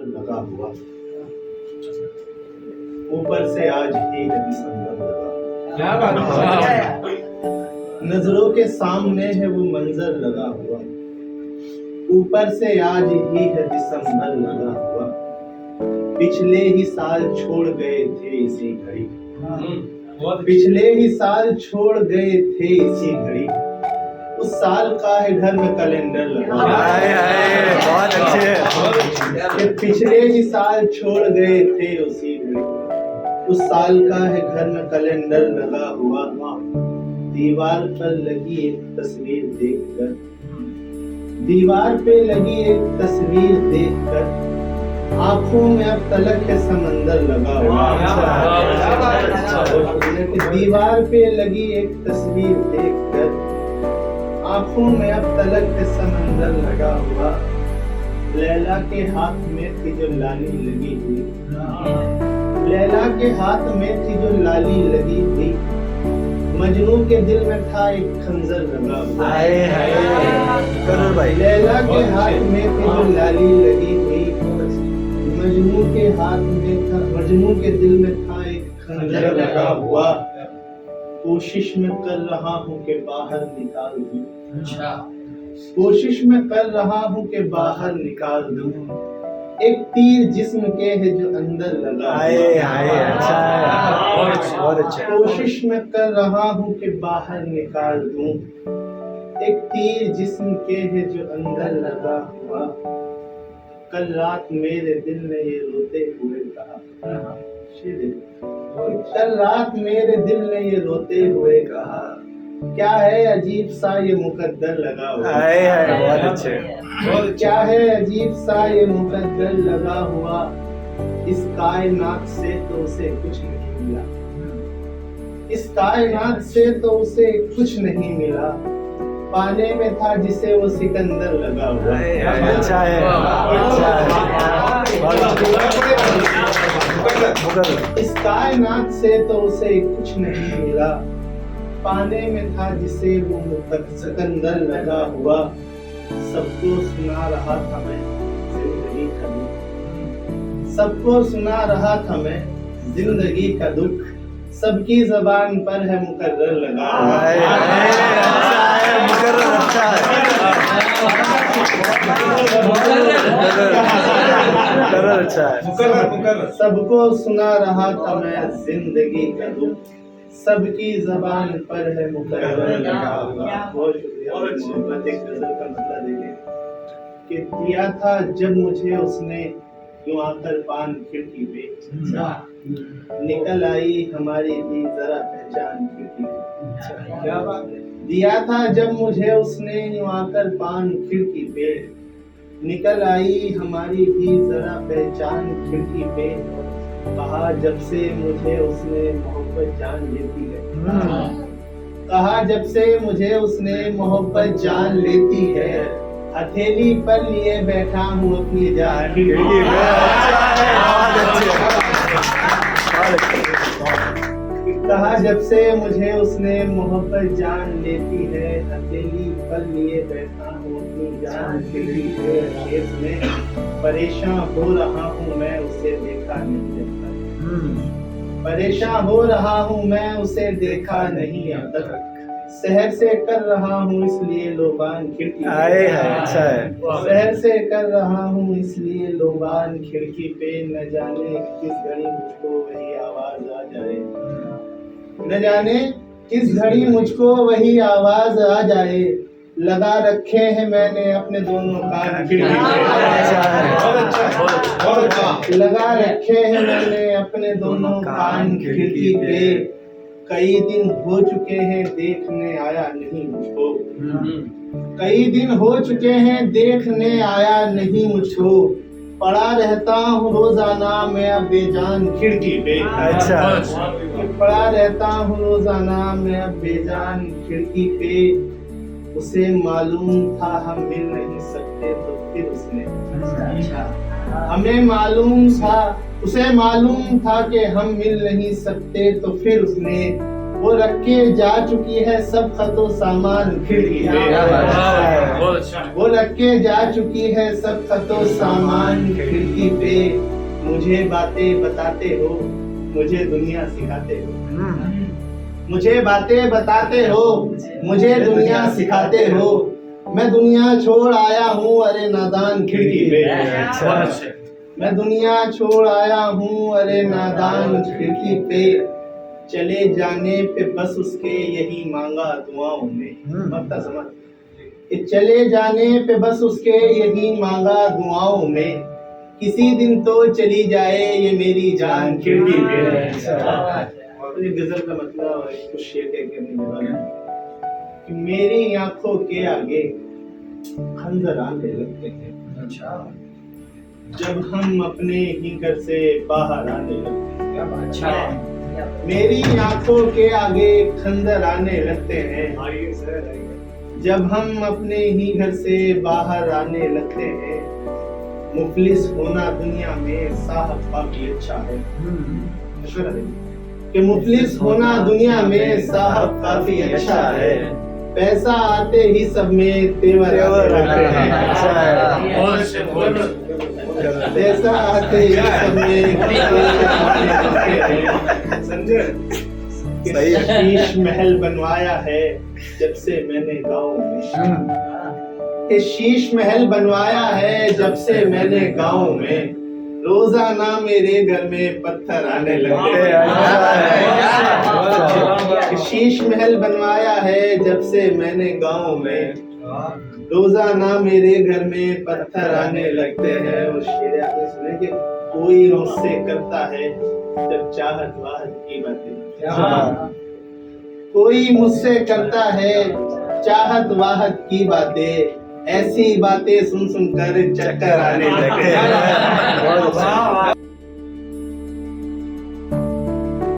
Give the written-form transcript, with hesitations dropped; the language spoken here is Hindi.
समंदर लगा हुआ, ऊपर से आज ही है दिसंबर लगा। क्या बात है। नजरों के सामने है वो मंजर लगा हुआ, ऊपर से आज ही है दिसंबर लगा हुआ। पिछले ही साल छोड़ गए थे इसी घड़ी, पिछले ही साल छोड़ गए थे इसी घड़ी। उस साल का है घर में कैलेंडर लगा हुआ। बहुत अच्छे। पिछले ही साल छोड़ गए थे उसी घड़ी, उस साल का है घर में कैलेंडर लगा हुआ। दीवार पर लगी एक तस्वीर देखकर, दीवार पे लगी एक तस्वीर देखकर, आंखों में अब तलक है समंदर लगा हुआ। दीवार पे लगी एक तस्वीर देखकर, आंखों में अब तलक है समंदर लगा हुआ। लैला के हाथ में थी जो लाली लगी हुई, लैला के हाथ में थी जो लाली लगी हुई। मजनू के दिल में था एक खंजर लगा हुआ। लैला के हाथ में थी जो लाली लगी हुई, मजनू के हाथ में था, मजनू के दिल में था एक खंजर लगा हुआ। कोशिश में कर रहा हूँ कि बाहर निकाल दूं, कोशिश में कर रहा हूँ कि बाहर निकाल दूं। एक तीर जिस्म के है जो अंदर लगा हुआ। कोशिश में कर रहा हूँ कि बाहर निकाल दूं। एक तीर जिस्म के है जो अंदर लगा हुआ। कल रात मेरे दिल ने ये रोते हुए कहा, कल रात मेरे दिल ने ये रोते हुए कहा, क्या है अजीब सा ये मुकद्दर लगा हुआ। बहुत अच्छे। क्या है अजीब सा ये मुकद्दर लगा हुआ। इस कायनात से तो उसे कुछ नहीं मिला, इस कायनात से तो उसे कुछ नहीं मिला। पाने में था जिसे वो सिकंदर लगा हुआ। अच्छा है, अच्छा है। इस कायनात से तो उसे कुछ नहीं मिला। पाने में था जिसे वो सिकंदर लगा हुआ। सबको सुना रहा था मैं जिंदगी का दुख, सबको सुना रहा था मैं जिंदगी का दुख। सबकी जबान पर है मुकर्रर लगा हुआ। सबको सुना रहा था मैं जिंदगी का दुख, सबकी जबान पर है मुकर्रर लगा हुआ। बहुत शुक्रिया। एक गजल का मतलब देखें कि दिया था जब मुझे उसने यूं आकर पान खिड़की पे, निकल आई हमारी भी जरा पहचान खिड़की पे। क्या बात है। दिया था जब मुझे उसने यूं आकर पान खिड़की पे, निकल आई हमारी भी जरा पहचान खिड़की पे। कहा जब से मुझे उसने मोहब्बत जान लेती है, कहा जब से मुझे उसने मोहब्बत जान लेती है। हथेली पर लिए बैठा हूँ अपनी जान। कहा जब से मुझे उसने मोहब्बत जान लेती है, हथेली पर लिए बैठा हूँ अपनी जान खिड़की पे। खेत में परेशान हो रहा हूँ मैं उसे देखा नहीं अब तक, परेशान हो रहा हूँ मैं उसे देखा नहीं अब तक। शहर से कर रहा हूँ इसलिए लोबान खिड़की पे। अच्छा है। शहर से कर रहा हूँ इसलिए लोबान खिड़की पे। न जाने किस घड़ी मुझको वही आवाज आ जाए, न जाने किस घड़ी मुझको वही आवाज आ जाए। लगा रखे हैं मैंने अपने दोनों कान खिड़की पे, लगा रखे हैं मैंने अपने दोनों कान खिड़की पे। कई दिन हो चुके हैं देखने आया नहीं मुझको, कई दिन हो चुके हैं देखने आया नहीं मुझको। पड़ा रहता हूँ रोजाना मैं अब बेजान खिड़की पे। अच्छा। पड़ा रहता हूँ रोजाना मैं अब बेजान खिड़की पे। उसे मालूम था हम मिल नहीं सकते तो फिर उसने, हमें मालूम था, उसे मालूम था कि हम मिल नहीं सकते तो फिर उसने वो रख के जा चुकी है सब खतो सामान खिड़की पे। वो रख के जा चुकी है सब खतो सामान खिड़की पे। मुझे बातें बताते हो, मुझे दुनिया सिखाते हो। मुझे बातें बताते हो, मुझे दुनिया सिखाते हो। मैं दुनिया छोड़ आया हूँ अरे नादान खिड़की पे। मैं दुनिया छोड़ आया हूँ अरे नादान खिड़की पे। चले जाने पे बस उसके यही मांगा दुआओं में। मत समझ कि चले जाने पे बस उसके यही मांगा दुआओं में। किसी दिन तो चली जाए ये मेरी जान खिड़की पे। तो ये गजल का मतलब कुछ शेर कह के नहीं वाला कि मेरी आंखों के आगे खंजर आने लगते हैं जब हम अपने ही घर से बाहर आने लगते हैं। मेरी आंखों के आगे खंजर आने लगते हैं जब हम अपने ही घर से बाहर आने लगते हैं। मुफलिस होना दुनिया में साहब काफी अच्छा है कि मुफलिस होना दुनिया में साहब काफी अच्छा है। पैसा आते ही सब में तेवर आते हैं। पैसा आते ही सब में समझे। शीश महल बनवाया है जब से मैंने गाँव में। कि शीश महल बनवाया है जब से मैंने गाँव में। रोजाना मेरे घर में पत्थर आने लगे। शीश महल बनवाया है जब से मैंने गाँव में। रोजाना मेरे घर में पत्थर आने लगते हैं। और शेर आगे सुने कि कोई मुझसे करता है जब चाहत वाहत की बातें। कोई मुझसे करता है चाहत वाहत की बातें। ऐसी बातें सुन सुन कर चक्कर आने लगे।